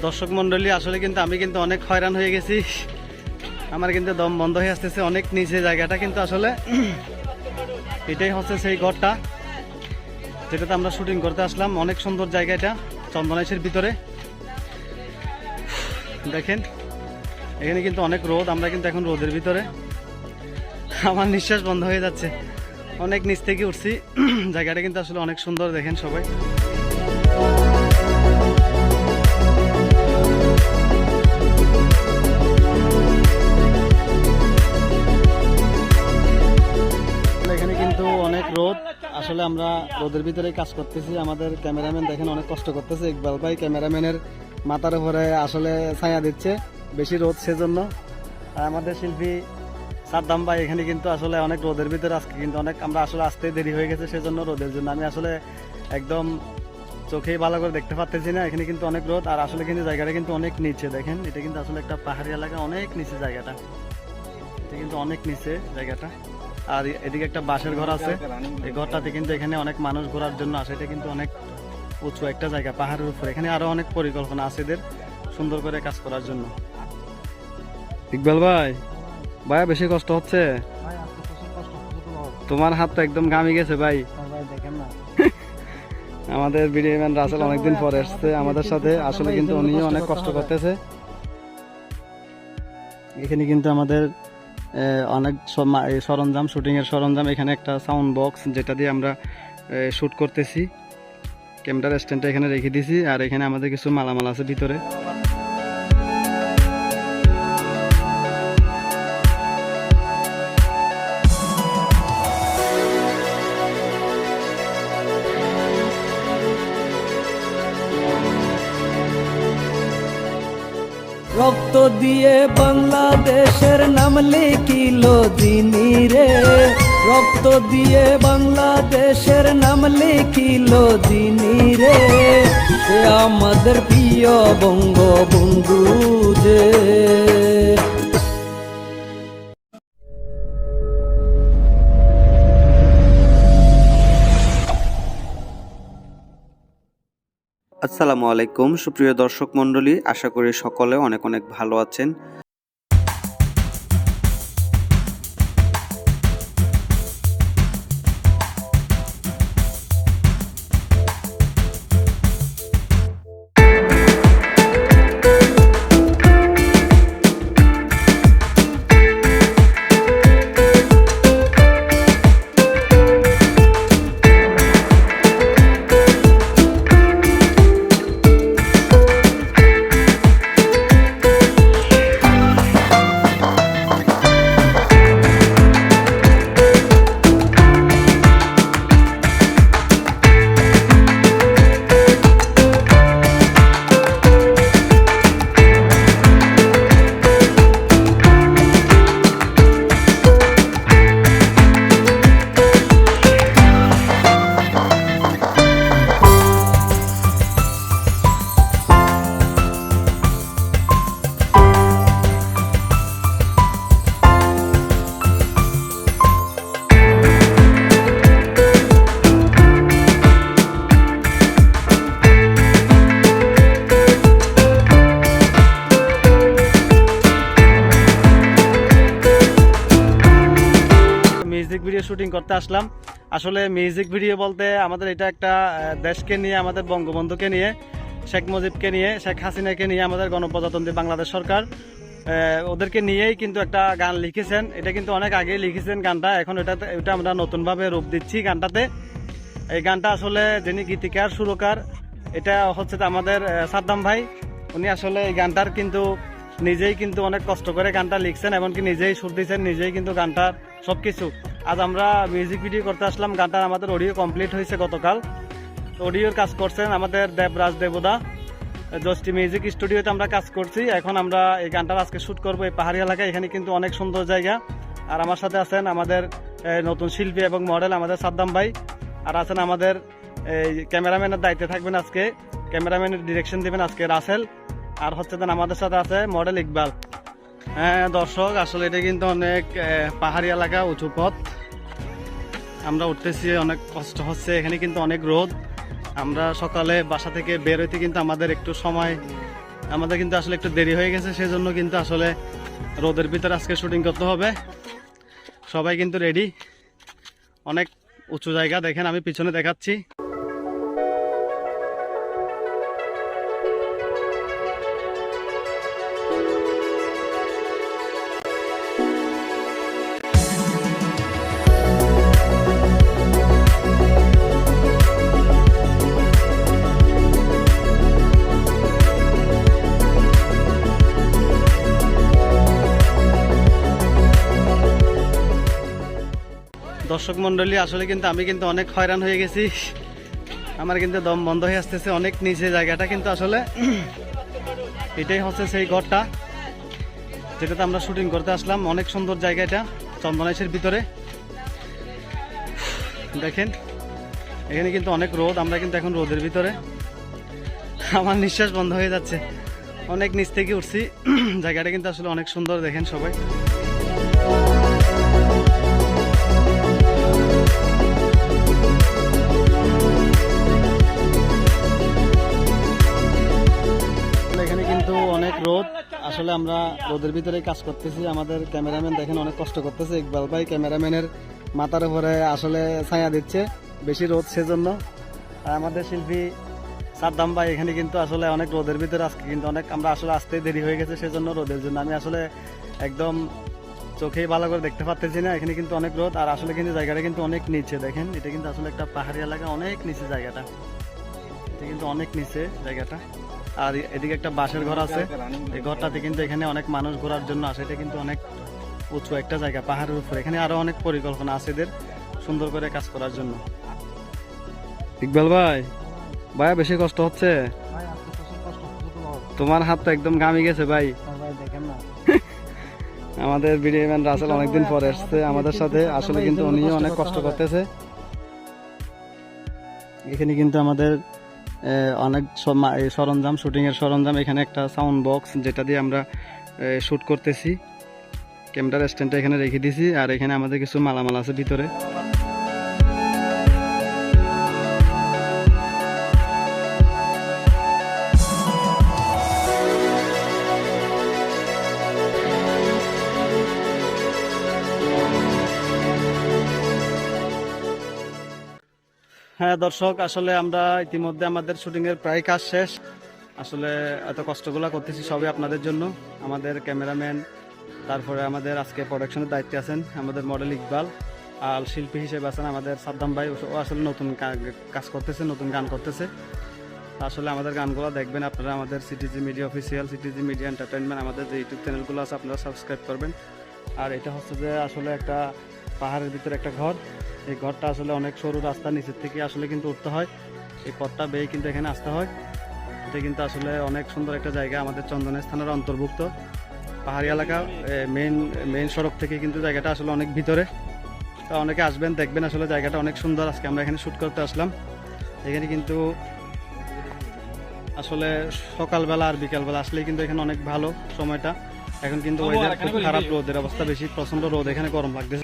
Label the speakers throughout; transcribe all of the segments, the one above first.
Speaker 1: দর্শক মন্ডলী, আসলে কিন্তু আমি কিন্তু অনেক হয়রান হয়ে গেছি। আমার কিন্তু দম বন্ধ হয়ে আসতেছে, অনেক নিচে জায়গাটা। কিন্তু আসলে এটাই হচ্ছে সেই ঘরটা যেটাতে আমরা শুটিং করতে আসলাম। অনেক সুন্দর জায়গা এটা, চন্দনাইশের ভিতরে। দেখেন এখানে কিন্তু অনেক রোদ, আমরা কিন্তু এখন রোদের ভিতরে। আমার নিঃশ্বাস বন্ধ হয়ে যাচ্ছে, অনেক নিচ থেকে উঠছি। জায়গাটা কিন্তু আসলে অনেক সুন্দর, দেখেন সবাই। এখানে কিন্তু অনেক রোদ, আসলে আমরা রোদের ভিতরে কাজ করতেছি। আমাদের ক্যামেরাম্যান দেখেন অনেক কষ্ট করতেছে। ইকবাল ভাই ক্যামেরাম্যানের মাথার উপরে আসলে ছায়া দিচ্ছে, বেশি রোদ সেজন্য। আর আমাদের শিল্পী সাদ্দাম ভাই এখানে কিন্তু আসলে অনেক রোদের ভিতরে, আজকে কিন্তু অনেক আমরা আসলে আসতে দেরি হয়ে গেছে সেজন্য, রোদের জন্য আমি আসলে একদম চোখেই ভালো করে দেখতে পাচ্ছি না। এখানে কিন্তু অনেক রোদ, আর আসলে কিন্তু জায়গাটা কিন্তু অনেক নিচে। দেখেন এটা কিন্তু আসলে একটা পাহাড়ি এলাকা, অনেক নিচে জায়গাটা। এটা কিন্তু অনেক নিচে জায়গাটা। আর এদিকে একটা বাঁশের ঘর আছে, এই ঘরটাতে কিন্তু এখানে অনেক মানুষ ঘোরার জন্য আসে। এটা কিন্তু অনেক উঁচু একটা জায়গা পাহাড়ের উপরে। এখানে আরো অনেক পরিকল্পনা আছে এদের সুন্দর করে কাজ করার জন্য। ইকবাল ভাই, ভাইয়া বেশি কষ্ট হচ্ছে? তোমার হাত তো একদম ঘামে গেছে ভাই। আমাদের ভিডিও ম্যান রাসেল অনেকদিন পরে আসছে আমাদের সাথে, আসলে কিন্তু উনিও অনেক কষ্ট করতেছে। এখানে কিন্তু আমাদের অনেক সরঞ্জাম, শুটিং এর সরঞ্জাম। এখানে একটা সাউন্ড বক্স যেটা দিয়ে আমরা শুট করতেছি, ক্যামেরার স্ট্যান্ডটা এখানে রেখে দিয়েছি। আর এখানে আমাদের কিছু মালামাল আছে ভিতরে।
Speaker 2: রক্ত দিয়ে বাংলাদেশের নাম লিখিল যিনি রে, রক্ত দিয়ে বাংলাদেশের নাম লিখিল যিনি রে, সে আমাদের প্রিয় বঙ্গবন্ধু যে।
Speaker 3: আসসালামু আলাইকুম সুপ্রিয় দর্শক মণ্ডলী, আশা করি সকলে অনেক অনেক ভালো আছেন।
Speaker 1: মিউজিক ভিডিও শুটিং করতে আসলাম। আসলে মিউজিক ভিডিও বলতে আমাদের এটা একটা দেশকে নিয়ে, আমাদের বঙ্গবন্ধুকে নিয়ে, শেখ মুজিবকে নিয়ে, শেখ হাসিনাকে নিয়ে, আমাদের গণপ্রজাতন্ত্রী বাংলাদেশ সরকার ওদেরকে নিয়েই কিন্তু একটা গান লিখেছেন। এটা কিন্তু অনেক আগেই লিখেছেন গানটা, এখন এটা আমরা নতুনভাবে রূপ দিচ্ছি গানটাতে। এই গানটা আসলে যিনি গীতিকার, সুরকার, এটা হচ্ছে আমাদের সাদ্দাম ভাই। উনি আসলে এই গানটার কিন্তু নিজেই কিন্তু অনেক কষ্ট করে গানটা লিখছেন, এমনকি নিজেই সুর দিয়েছেন, নিজেই কিন্তু গানটার সবকিছু। আজ আমরা মিউজিক ভিডিও করতে আসলাম। গানটার আমাদের অডিও কমপ্লিট হয়েছে গতকাল। অডিওর কাজ করছেন আমাদের দেবরাজ দেবদা, জস্টি মিউজিক স্টুডিওতে আমরা কাজ করছি। এখন আমরা এই গানটা আজকে শুট করবো এই পাহাড়ি এলাকায়। এখানে কিন্তু অনেক সুন্দর জায়গা। আর আমার সাথে আছেন আমাদের নতুন শিল্পী এবং মডেল আমাদের সাদ্দাম ভাই, আর আছেন আমাদের এই ক্যামেরাম্যানের দায়িত্বে থাকবেন আজকে, ক্যামেরাম্যানের ডিরেকশন দিবেন আজকে রাসেল, আর হচ্ছে আমাদের সাথে আছে মডেল ইকবাল। হ্যাঁ দর্শক, আসলে এটা কিন্তু অনেক পাহাড়ি এলাকা, উঁচু পথ। আমরা উঠতেছি, অনেক কষ্ট হচ্ছে। এখানে কিন্তু অনেক রোদ। আমরা সকালে বাসা থেকে বের হইতে কিন্তু আমাদের একটু সময় আমাদের কিন্তু আসলে একটু দেরি হয়ে গেছে, সেজন্য কিন্তু আসলে রোদের ভিতরে আজকে শুটিং করতে হবে। সবাই কিন্তু রেডি, অনেক উঁচু জায়গা, দেখেন আমি পিছনে দেখাচ্ছি। দর্শক মন্ডলী, আসলে কিন্তু আমি কিন্তু অনেক হয়রান হয়ে গেছি, আমার কিন্তু দম বন্ধ হয়ে আসতেছে, অনেক নিচে জায়গাটা কিন্তু আসলে এটাই হচ্ছে সেই ঘরটা যেটাতে আমরা শুটিং করতে আসলাম। অনেক সুন্দর জায়গা এটা, চন্দনাইশের ভিতরে। দেখেন এখানে কিন্তু অনেক রোদ, আমরা কিন্তু এখন রোদের ভিতরে, আমার নিঃশ্বাস বন্ধ হয়ে যাচ্ছে, অনেক নিচ থেকে উঠছি। জায়গাটা কিন্তু আসলে অনেক সুন্দর, দেখেন সবাই। এখানে কিন্তু অনেক রোদ, আসলে আমরা রোদের ভিতরে কাজ করতেছি। আমাদের ক্যামেরাম্যান দেখেন অনেক কষ্ট করতেছে, ইকবাল ভাই ক্যামেরাম্যানের মাথার উপরে আসলে ছায়া দিচ্ছে, বেশি রোদ সেজন্য। আর আমাদের শিল্পী সাদ্দাম ভাই এখানে কিন্তু আসলে অনেক রোদের ভিতরে, আজকে কিন্তু অনেক আমরা আসলে আসতে দেরি হয়ে গেছে, সেজন্য রোদের জন্য আমি আসলে একদম চোখেই ভালো করে দেখতে পারতেছি না। এখানে কিন্তু অনেক রোদ, আর আসলে কিন্তু জায়গাটা কিন্তু অনেক নিচে, দেখেন এটা কিন্তু আসলে একটা পাহাড়ি এলাকা, অনেক নিচে জায়গাটা, এটা কিন্তু অনেক নিচে জায়গাটা। আর এদিকে একটা বাঁশের ঘর আছে, এই ঘরটাতে কিন্তু এখানে অনেক মানুষ ঘোরার জন্য আসে, এটা কিন্তু অনেক উঁচু একটা জায়গা পাহাড়ের উপরে। এখানে আরো অনেক পরিকল্পনা আছে এদের সুন্দর করে কাজ করার জন্য। ইকবাল ভাই, ভাইয়া বেশি কষ্ট হচ্ছে? তোমার হাত তো একদম ঘামে গেছে ভাই। আমাদের ভিডিও ম্যান রাসেল অনেকদিন পরে আসছে আমাদের সাথে, আসলে কিন্তু উনিও অনেক কষ্ট করতেছে। এখানে কিন্তু আমাদের অনেক সরঞ্জাম, শুটিং এর সরঞ্জাম, এখানে একটা সাউন্ড বক্স যেটা দিয়ে আমরা শুট করতেছি, ক্যামেরার স্ট্যান্ডটা এখানে রেখে দিয়েছি, আর এখানে আমাদের কিছু মালামাল আছে ভিতরে। হ্যাঁ দর্শক, আসলে আমরা ইতিমধ্যে আমাদের শুটিং এর প্রায় কাজ শেষ। আসলে এত কষ্টগুলো করতেছি সবই আপনাদের জন্য। আমাদের ক্যামেরাম্যান, তারপরে আমাদের আজকে প্রোডাকশনের দায়িত্বে আছেন আমাদের মডেল ইকবাল, আর শিল্পী হিসেবে আছেন আমাদের সাদ্দাম ভাই। ও আসলে নতুন কাজ করতেছে, নতুন গান করতেছে। আসলে আমাদের গানগুলো দেখবেন আপনারা, আমাদের CTG media official, CTG media entertainment, আমাদের যে ইউটিউব চ্যানেলগুলো আছে আপনারা সাবস্ক্রাইব করবেন। আর এটা হচ্ছে যে আসলে একটা পাহাড়ের ভিতরে একটা ঘর, এই ঘরটা আসলে অনেক সরু রাস্তা, নিচের থেকে আসলে কিন্তু উঠতে হয়, এই পথটা বেয়ে কিন্তু এখানে আসতে হয়। এটা কিন্তু আসলে অনেক সুন্দর একটা জায়গা, আমাদের চন্দনাইশ থানার অন্তর্ভুক্ত পাহাড়ি এলাকা। মেইন সড়ক থেকে কিন্তু জায়গাটা আসলে অনেক ভিতরে, তো অনেকে আসবেন দেখবেন, আসলে জায়গাটা অনেক সুন্দর। আজকে আমরা এখানে শ্যুট করতে আসলাম। এখানে কিন্তু আসলে সকালবেলা আর বিকালবেলা আসলে কিন্তু এখানে অনেক ভালো সময়টা। এখন কিন্তু ওয়েদার খুব খারাপ, রোদের অবস্থা বেশি, প্রচন্ড রোদ, এখানে গরম লাগতেছে।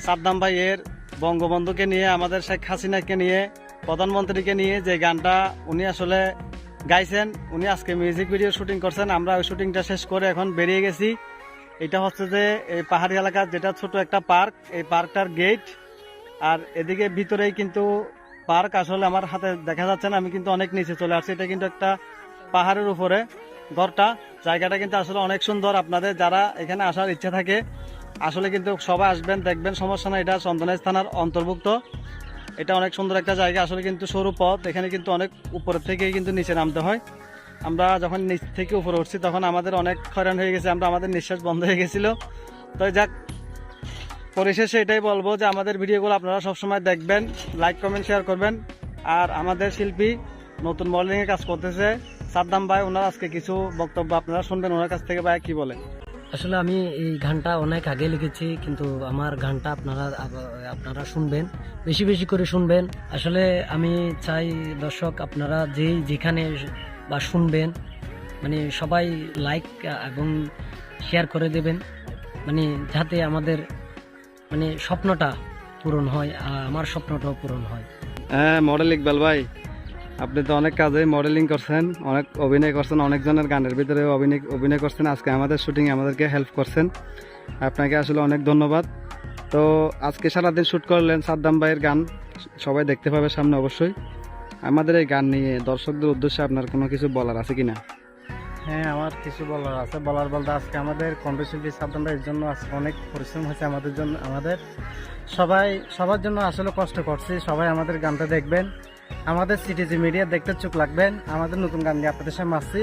Speaker 1: সাদ্দাম ভাইয়ের বঙ্গবন্ধুকে নিয়ে, আমাদের শেখ হাসিনাকে নিয়ে, প্রধানমন্ত্রীকে নিয়ে যে গানটা উনি আসলে গাইছেন, উনি আজকে মিউজিক ভিডিও শুটিং করছেন। আমরা ওই শুটিংটা শেষ করে এখন বেরিয়ে গেছি। এটা হচ্ছে যে এই পাহাড়ি এলাকার যেটা ছোট একটা পার্ক, এই পার্কটার গেট, আর এদিকে ভিতরেই কিন্তু পার্ক। আসলে আমার হাতে দেখা যাচ্ছে না, আমি কিন্তু অনেক নিচে চলে আসছি। এটা কিন্তু একটা পাহাড়ের উপরে ঘরটা, জায়গাটা কিন্তু আসলে অনেক সুন্দর। আপনাদের যারা এখানে আসার ইচ্ছা থাকে আসলে কিন্তু সবাই আসবেন, দেখবেন, সমস্যা না। এটা চন্দনাইশ থানার অন্তর্ভুক্ত, এটা অনেক সুন্দর একটা জায়গা। আসলে কিন্তু সরু পথ, এখানে কিন্তু অনেক উপরের থেকেই কিন্তু নিচে নামতে হয়। আমরা যখন নিচ থেকে উপরে উঠছি তখন আমাদের অনেক হয়রান হয়ে গেছে, আমাদের নিঃশ্বাস বন্ধ হয়ে গেছিল। তো যাক, পরিশেষে এটাই বলবো যে আমাদের ভিডিওগুলো আপনারা সবসময় দেখবেন, লাইক কমেন্ট শেয়ার করবেন। আর আমাদের শিল্পী নতুন মডেলিং এর কাজ করতেছে সাদ্দাম ভাই, ওনার আজকে কিছু বক্তব্য আপনারা শুনবেন ওনার কাছ থেকে। ভাই কি বলে?
Speaker 4: আসলে আমি এই গানটা অনেক আগে লিখেছি, কিন্তু আমার গানটা আপনারা শুনবেন, বেশি বেশি করে শুনবেন। আসলে আমি চাই দর্শক আপনারা যেখানে বা শুনবেন, মানে সবাই লাইক এবং শেয়ার করে দেবেন, মানে যাতে আমাদের মানে স্বপ্নটা পূরণ হয়, আর আমার স্বপ্নটাও পূরণ হয়।
Speaker 1: হ্যাঁ, মডেল ইকবাল ভাই, আপনি তো অনেক কাজে মডেলিং করছেন, অনেক অভিনয় করছেন, অনেকজনের গানের ভিতরে অভিনয় করছেন, আজকে আমাদের শুটিংয়ে আমাদেরকে হেল্প করছেন, আপনাকে আসলে অনেক ধন্যবাদ। তো আজকে সারাদিন শ্যুট করলেন সাদ্দাম ভাইয়ের গান, সবাই দেখতে পাবে সামনে অবশ্যই। আমাদের এই গান নিয়ে দর্শকদের উদ্দেশ্যে আপনার কোনো কিছু বলার আছে কিনা?
Speaker 5: হ্যাঁ, আমার কিছু বলার আছে। বলতে আজকে আমাদের কণ্ঠশিল্পী সাদ্দাম ভাইয়ের জন্য আজকে অনেক পরিশ্রম হয়েছে আমাদের জন্য, সবার জন্য আসলে কষ্ট করছি। সবাই আমাদের গানটা দেখবেন, আমাদের সিটিজি মিডিয়া দেখতে চোখ লাগবেন, আমাদের নতুন গান নিয়ে আপনাদের সামনে আসছি।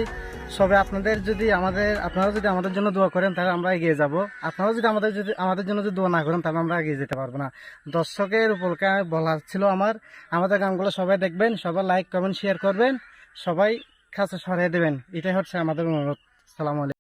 Speaker 5: সবাই আপনারা যদি আমাদের জন্য দোয়া করেন তাহলে আমরা এগিয়ে যাব। আপনারা যদি আমাদের জন্য যদি দোয়া না করেন তাহলে আমরা এগিয়ে যেতে পারবো না। দর্শকের উপরকে বলা ছিল আমাদের গানগুলো সবাই দেখবেন, সবাই লাইক কমেন্ট শেয়ার করবেন, সবাই কাছে সরিয়ে দেবেন, এটাই হচ্ছে আমাদের অনুরোধ। সালাম আলাইকুম।